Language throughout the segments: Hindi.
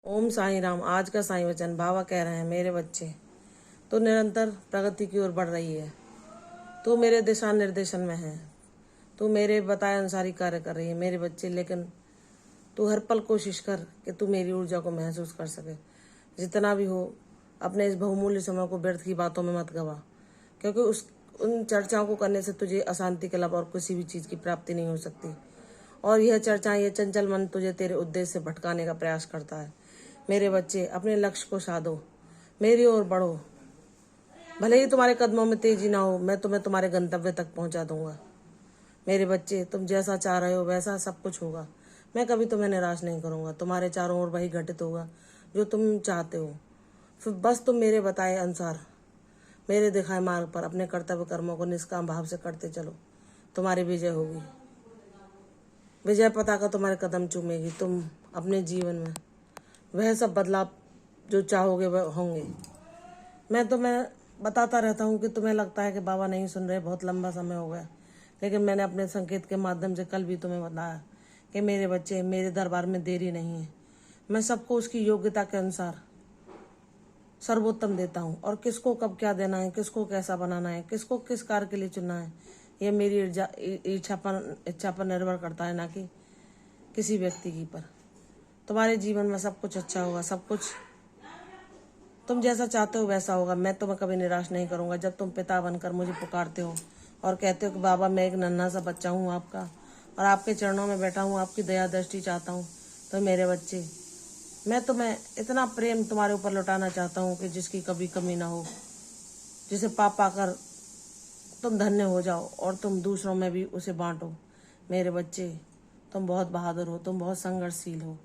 ओम साईं राम। आज का साईं वचन। बाबा कह रहे हैं, मेरे बच्चे, तो निरंतर प्रगति की ओर बढ़ रही है। तू मेरे दिशा निर्देशन में है। तू मेरे बताए अनुसार ही कार्य कर रही है मेरे बच्चे। लेकिन तू हर पल कोशिश कर कि तू मेरी ऊर्जा को महसूस कर सके। जितना भी हो, अपने इस बहुमूल्य समय को व्यर्थ की बातों में मत गवा, क्योंकि उन चर्चाओं को करने से तुझे अशांति के अलावा और किसी भी चीज़ की प्राप्ति नहीं हो सकती। और यह चर्चाएं, यह चंचल मन तुझे तेरे उद्देश्य से भटकाने का प्रयास करता है। मेरे बच्चे, अपने लक्ष्य को साधो, मेरी ओर बढ़ो। भले ही तुम्हारे कदमों में तेजी ना हो, मैं तुम्हें तुम्हारे गंतव्य तक पहुंचा दूंगा। मेरे बच्चे, तुम जैसा चाह रहे हो वैसा सब कुछ होगा। मैं कभी तुम्हें निराश नहीं करूंगा। तुम्हारे चारों ओर वही घटित होगा जो तुम चाहते हो। फिर बस तुम मेरे बताए अनुसार, मेरे दिखाए मार्ग पर अपने कर्तव्य कर्मों को निष्काम भाव से करते चलो। तुम्हारी विजय होगी। विजय पताका तुम्हारे कदम चूमेगी। तुम अपने जीवन में वह सब बदलाव जो चाहोगे वह होंगे। मैं तुम्हें बताता रहता हूँ कि तुम्हें लगता है कि बाबा नहीं सुन रहे, बहुत लंबा समय हो गया, लेकिन मैंने अपने संकेत के माध्यम से कल भी तुम्हें बताया कि मेरे बच्चे, मेरे दरबार में देरी नहीं है। मैं सबको उसकी योग्यता के अनुसार सर्वोत्तम देता हूँ, और किसको कब क्या देना है, किसको कैसा बनाना है, किसको किस कार्य के लिए चुनना है, यह मेरी इच्छा पर निर्भर करता है, ना कि किसी व्यक्ति की पर। तुम्हारे जीवन में सब कुछ अच्छा होगा। सब कुछ तुम जैसा चाहते हो वैसा होगा। मैं तुम्हें कभी निराश नहीं करूंगा। जब तुम पिता बनकर मुझे पुकारते हो और कहते हो कि बाबा, मैं एक नन्हा सा बच्चा हूँ आपका, और आपके चरणों में बैठा हूँ, आपकी दया दृष्टि चाहता हूँ, तो मेरे बच्चे, मैं तुम्हें इतना प्रेम तुम्हारे ऊपर लौटाना चाहता हूँ कि जिसकी कभी कमी ना हो, जिसे पाकर तुम धन्य हो जाओ और तुम दूसरों में भी उसे बांटो। मेरे बच्चे, तुम बहुत बहादुर हो, तुम बहुत संघर्षशील हो।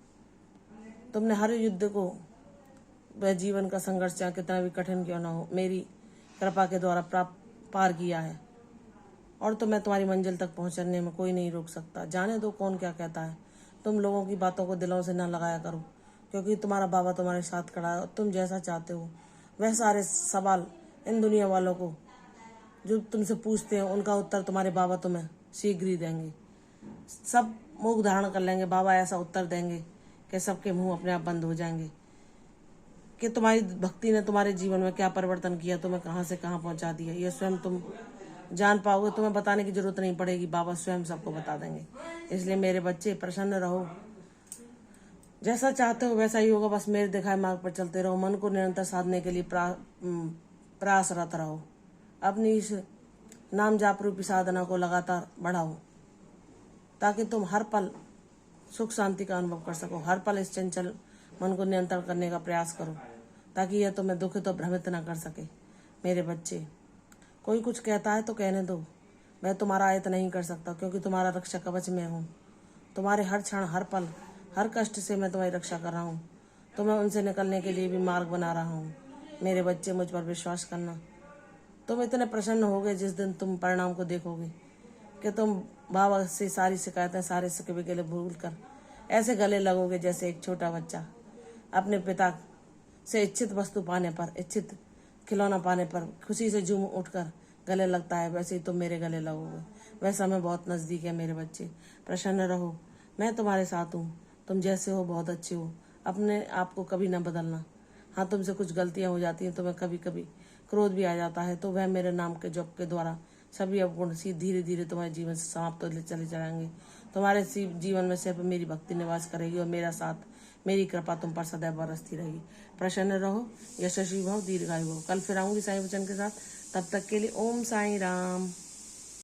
तुमने हर युद्ध को, वह जीवन का संघर्ष चाहे कितना भी कठिन क्यों ना हो, मेरी कृपा के द्वारा पार किया है। और तुम्हें तुम्हारी मंजिल तक पहुंचने में कोई नहीं रोक सकता। जाने दो कौन क्या कहता है। तुम लोगों की बातों को दिलों से न लगाया करो, क्योंकि तुम्हारा बाबा तुम्हारे साथ खड़ा है। तुम जैसा चाहते हो वह सारे सवाल इन दुनिया वालों को जो तुमसे पूछते हैं, उनका उत्तर तुम्हारे बाबा तुम्हें शीघ्र ही देंगे। सब मुख धारण कर लेंगे। बाबा ऐसा उत्तर देंगे कि सबके मुंह अपने आप बंद हो जाएंगे कि तुम्हारी भक्ति ने तुम्हारे जीवन में क्या परिवर्तन किया, तुम्हें कहाँ से कहाँ पहुँचा दिया, ये स्वयं तुम जान पाओगे। तुम्हें बताने की जरूरत नहीं पड़ेगी, बाबा स्वयं सबको बता देंगे। इसलिए मेरे बच्चे, प्रसन्न रहो। जैसा चाहते हो वैसा ही होगा। बस मेरे दिखाए मार्ग पर चलते रहो। मन को निरंतर साधने के लिए प्रयासरत रहो। अपनी इस नाम जाप रूपी साधना को लगातार बढ़ाओ, ताकि तुम हर पल सुख शांति का अनुभव कर सको। हर पल इस चंचल मन को नियंत्रण करने का प्रयास करो, ताकि यह तुम्हें दुखित और भ्रमित न कर सके। मेरे बच्चे, कोई कुछ कहता है तो कहने दो। मैं तुम्हारा आयत नहीं कर सकता, क्योंकि तुम्हारा रक्षा कवच मैं हूँ। तुम्हारे हर क्षण, हर पल, हर कष्ट से मैं तुम्हारी रक्षा कर रहा हूँ। तुम्हें उनसे निकलने के लिए भी मार्ग बना रहा हूँ। मेरे बच्चे, मुझ पर विश्वास करना। तुम इतने प्रसन्न होगे जिस दिन तुम परिणाम को देखोगे कि तुम बाबा से सारी शिकायतें, सारे शिकवे गले भूल कर ऐसे गले लगोगे जैसे एक छोटा बच्चा अपने पिता से इच्छित वस्तु पाने पर, इच्छित खिलौना पाने पर खुशी से झूम उठकर गले लगता है। वैसे ही तुम मेरे गले लगोगे। वह समय बहुत नज़दीक है मेरे बच्चे। प्रसन्न रहो, मैं तुम्हारे साथ हूँ। तुम जैसे हो बहुत अच्छे हो। अपने आप को कभी न बदलना। हाँ, तुमसे कुछ गलतियाँ हो जाती हैं, तुम्हें कभी कभी क्रोध भी आ जाता है, तो वह मेरे नाम के जप के द्वारा सभी अवगुण सी धीरे धीरे तुम्हारे जीवन से समाप्त होते चले जाएंगे। तुम्हारे जीवन में सिर्फ मेरी भक्ति निवास करेगी, और मेरा साथ, मेरी कृपा तुम पर सदैव बरसती रहेगी। प्रसन्न रहो, यशस्वी भव, दीर्घायु भव। कल फिर आऊंगी साईं वचन के साथ। तब तक के लिए ओम साईं राम।